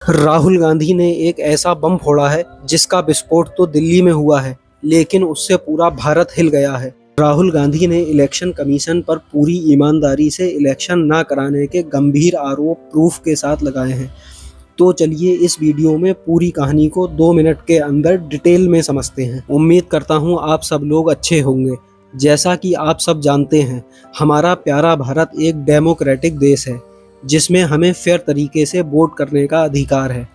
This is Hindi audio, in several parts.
राहुल गांधी ने एक ऐसा बम फोड़ा है जिसका विस्फोट तो दिल्ली में हुआ है, लेकिन उससे पूरा भारत हिल गया है। राहुल गांधी ने इलेक्शन कमीशन पर पूरी ईमानदारी से इलेक्शन ना कराने के गंभीर आरोप प्रूफ के साथ लगाए हैं। तो चलिए इस वीडियो में पूरी कहानी को 2 मिनट के अंदर डिटेल में समझते हैं। उम्मीद करता हूँ आप सब लोग अच्छे होंगे। जैसा कि आप सब जानते हैं, हमारा प्यारा भारत एक डेमोक्रेटिक देश है जिसमें हमें फेयर तरीके से वोट करने का अधिकार है।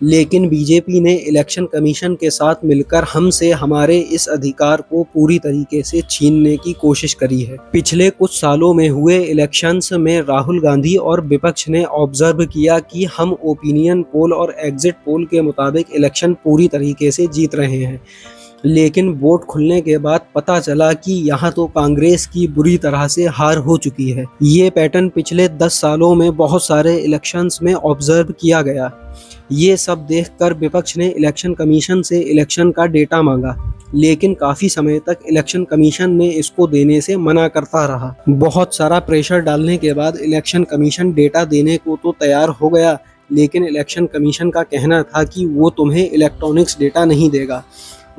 लेकिन बीजेपी ने इलेक्शन कमीशन के साथ मिलकर हमसे हमारे इस अधिकार को पूरी तरीके से छीनने की कोशिश करी है। पिछले कुछ सालों में हुए इलेक्शंस में राहुल गांधी और विपक्ष ने ऑब्जर्व किया कि हम ओपिनियन पोल और एग्जिट पोल के मुताबिक इलेक्शन पूरी तरीके से जीत रहे हैं, लेकिन वोट खुलने के बाद पता चला कि यहाँ तो कांग्रेस की बुरी तरह से हार हो चुकी है। ये पैटर्न पिछले 10 सालों में बहुत सारे इलेक्शंस में ऑब्जर्व किया गया। ये सब देखकर विपक्ष ने इलेक्शन कमीशन से इलेक्शन का डेटा मांगा, लेकिन काफ़ी समय तक इलेक्शन कमीशन ने इसको देने से मना करता रहा। बहुत सारा प्रेशर डालने के बाद इलेक्शन कमीशन डेटा देने को तो तैयार हो गया, लेकिन इलेक्शन कमीशन का कहना था कि वो तुम्हें इलेक्ट्रॉनिक्स डेटा नहीं देगा,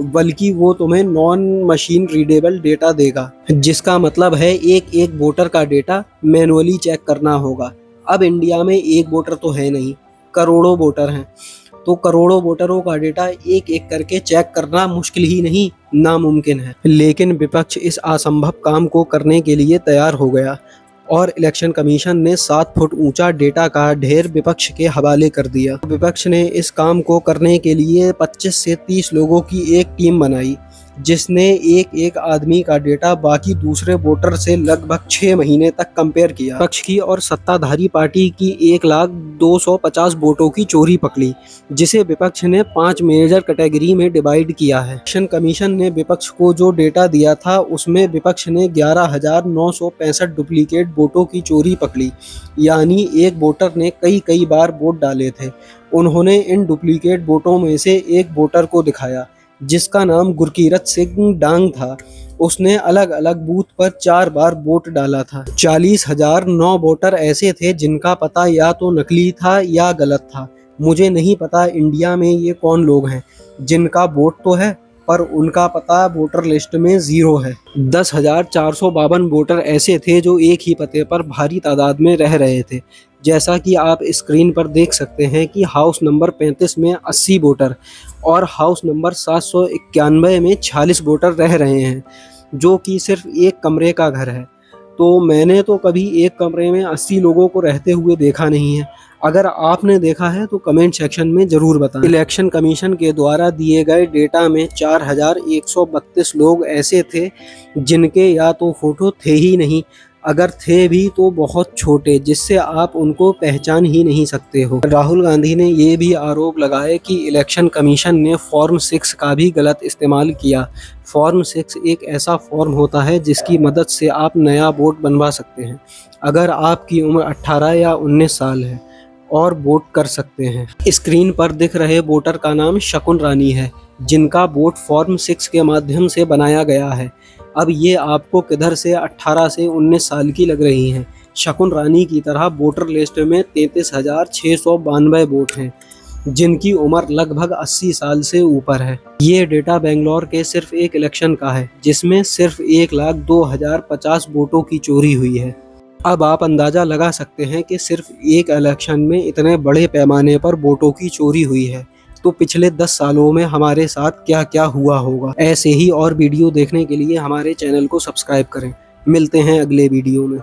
बल्कि वो तुम्हें नॉन मशीन रीडेबल डेटा देगा, जिसका मतलब है एक एक वोटर का डेटा मैनुअली चेक करना होगा। अब इंडिया में एक वोटर तो है नहीं, करोड़ों वोटर हैं, तो करोड़ों वोटरों का डेटा एक एक करके चेक करना मुश्किल ही नहीं, नामुमकिन है। लेकिन विपक्ष इस असंभव काम को करने के लिए तैयार हो गया और इलेक्शन कमीशन ने 7 फुट ऊंचा डेटा का ढेर विपक्ष के हवाले कर दिया। विपक्ष ने इस काम को करने के लिए 25 से 30 लोगों की एक टीम बनाई, जिसने एक एक आदमी का डेटा बाकी दूसरे वोटर से लगभग 6 महीने तक कंपेयर किया। विपक्ष की और सत्ताधारी पार्टी की 1,250,000 वोटों की चोरी पकड़ी, जिसे विपक्ष ने 5 मेजर कैटेगरी में डिवाइड किया है। इलेक्शन कमीशन ने विपक्ष को जो डेटा दिया था उसमें विपक्ष ने 11,965 डुप्लीकेट वोटों की चोरी पकड़ी, यानी एक वोटर ने कई बार वोट डाले थे। उन्होंने इन डुप्लीकेट वोटों में से एक वोटर को दिखाया जिसका नाम गुरकीरत सिंह डांग था। उसने अलग अलग बूथ पर 4 बार वोट डाला था। 40,009 वोटर ऐसे थे जिनका पता या तो नकली था या गलत था। मुझे नहीं पता इंडिया में ये कौन लोग हैं जिनका वोट तो है पर उनका पता वोटर लिस्ट में 0 है। 10,452 वोटर ऐसे थे जो एक ही पते पर भारी तादाद में रह रहे थे। जैसा कि आप स्क्रीन पर देख सकते हैं कि हाउस नंबर 35 में 80 वोटर और हाउस नंबर 791 में 46 वोटर रह रहे हैं, जो कि सिर्फ एक कमरे का घर है। तो मैंने तो कभी एक कमरे में 80 लोगों को रहते हुए देखा नहीं है। अगर आपने देखा है तो कमेंट सेक्शन में ज़रूर बताएं। इलेक्शन कमीशन के द्वारा दिए गए डेटा में 4,132 लोग ऐसे थे जिनके या तो फोटो थे ही नहीं, अगर थे भी तो बहुत छोटे, जिससे आप उनको पहचान ही नहीं सकते हो। राहुल गांधी ने ये भी आरोप लगाए कि इलेक्शन कमीशन ने फॉर्म 6 का भी गलत इस्तेमाल किया। फॉर्म 6 एक ऐसा फॉर्म होता है जिसकी मदद से आप नया वोट बनवा सकते हैं अगर आपकी उम्र 18 या 19 साल है और वोट कर सकते हैं। स्क्रीन पर दिख रहे वोटर का नाम शकुन रानी है, जिनका वोट फॉर्म 6 के माध्यम से बनाया गया है। अब ये आपको किधर से 18 से 19 साल की लग रही हैं। शकुन रानी की तरह वोटर लिस्ट में 33,692 वोट हैं, जिनकी उम्र लगभग 80 साल से ऊपर है। ये डेटा बेंगलोर के सिर्फ एक इलेक्शन का है, जिसमें सिर्फ 1,02,050 वोटों की चोरी हुई है। अब आप अंदाज़ा लगा सकते हैं कि सिर्फ एक इलेक्शन में इतने बड़े पैमाने पर वोटों की चोरी हुई है, तो पिछले 10 सालों में हमारे साथ क्या क्या हुआ होगा। ऐसे ही और वीडियो देखने के लिए हमारे चैनल को सब्सक्राइब करें। मिलते हैं अगले वीडियो में।